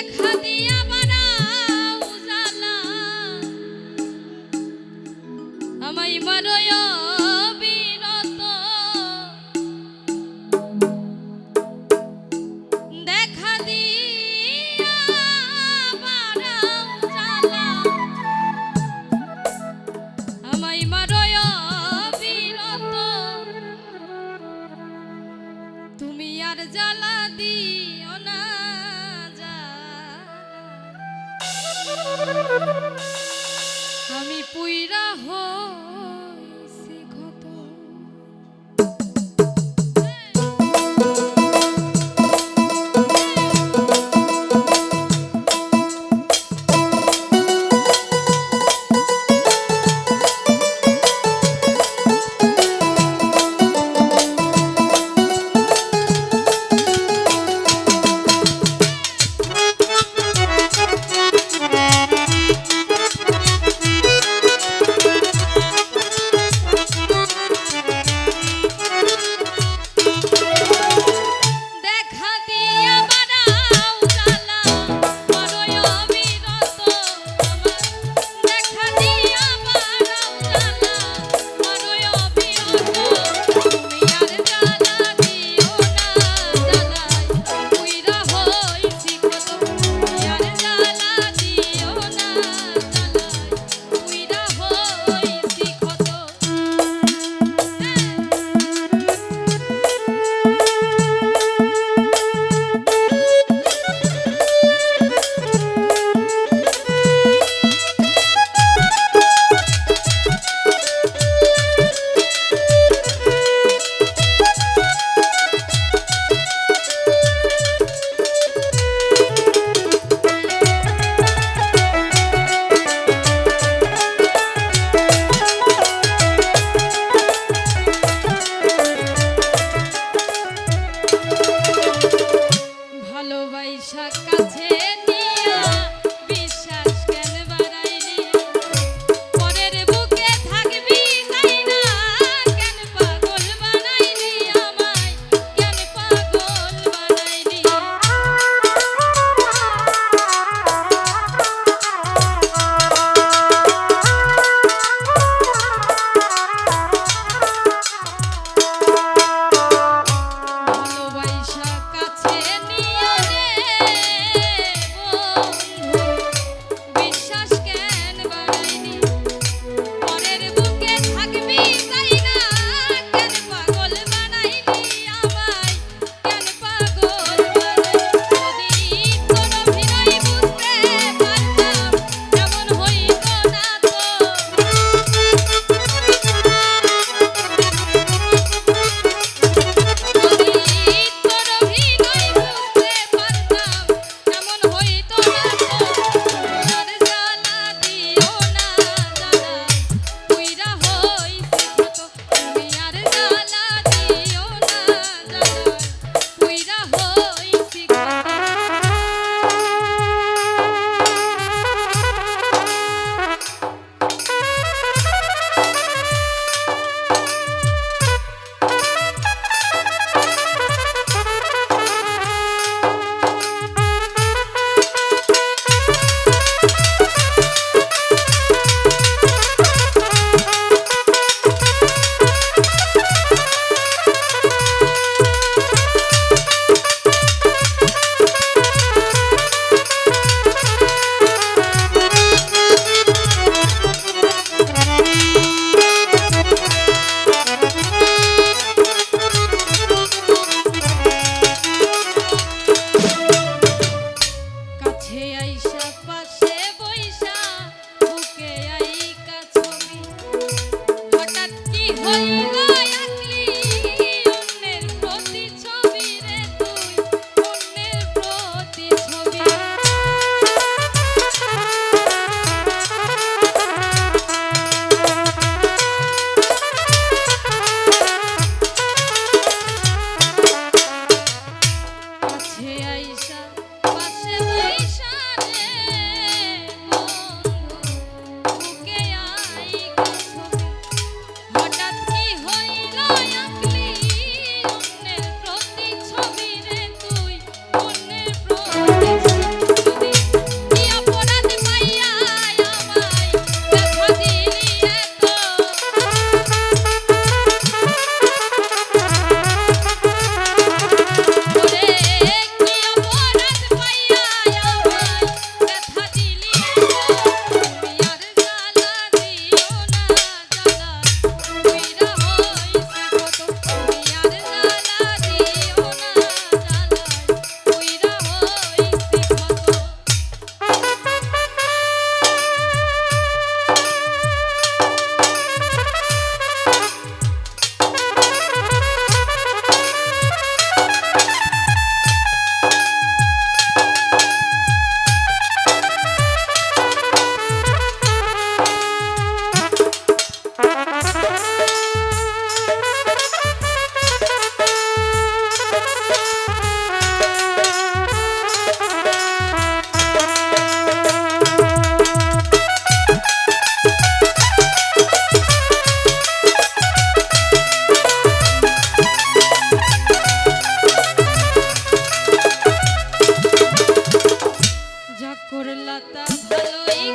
দেখা দিয়া বানাও জ্বালা আমায় মারয় বিরত দেখা দিয়া বানাও জ্বালা আমায় মারয় বিরত তুমি আর জ্বালা দিও না আমি পুইরা হইছি ক্ষত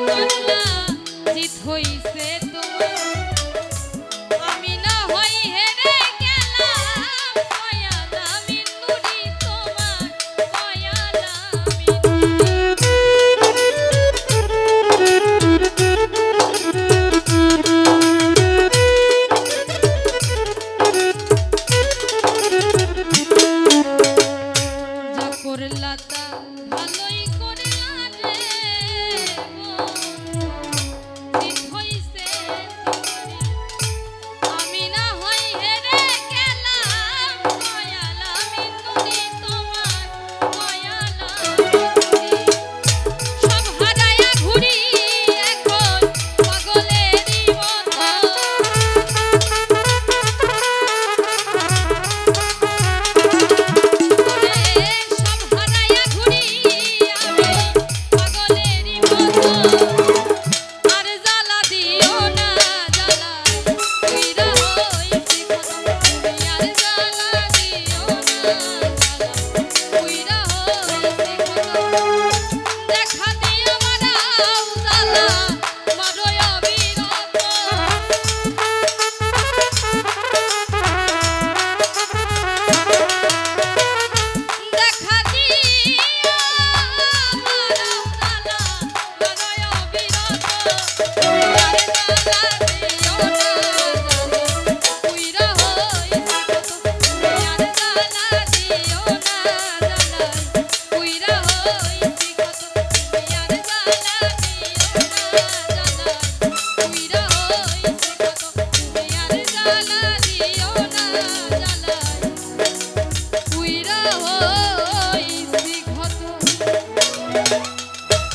করলা জিত হইছে তোমার আমি না হই হেরে গেলাম দয়াল আমি নুরি তোমার দয়াল আমি যা করলা তা ভালোই করলা রে ঠিক হইছে তোমারে আমি না হই হেরে গেলাম দয়াল আমি নুরি তোমার দয়াল আমি নুরি সব হারায়া ঘুরি এখন পাগলেরই মতো সব হারায়া ঘুরি আমি পাগলেরই মতো আর জ্বালা দিও না জ্বালা কইরা হইছি কত তুমি আর জ্বালা দিও না জ্বালা কইরা হইছি কত দেখা দিয়া মারাও জ্বালা মারোয় অবিরত দেখা দিয়া মারাও জ্বালা মারোয় অবিরত তুমি আর জ্বালা দিও না জ্বালা কইরা হইছি কত তুমি আর জ্বালা দিও না জ্বালা কইরা হইছি কত তুমি আর জ্বালা দিও না জ্বালা কইরা হইছি কত তুমি আর জ্বালা দিও না জ্বালা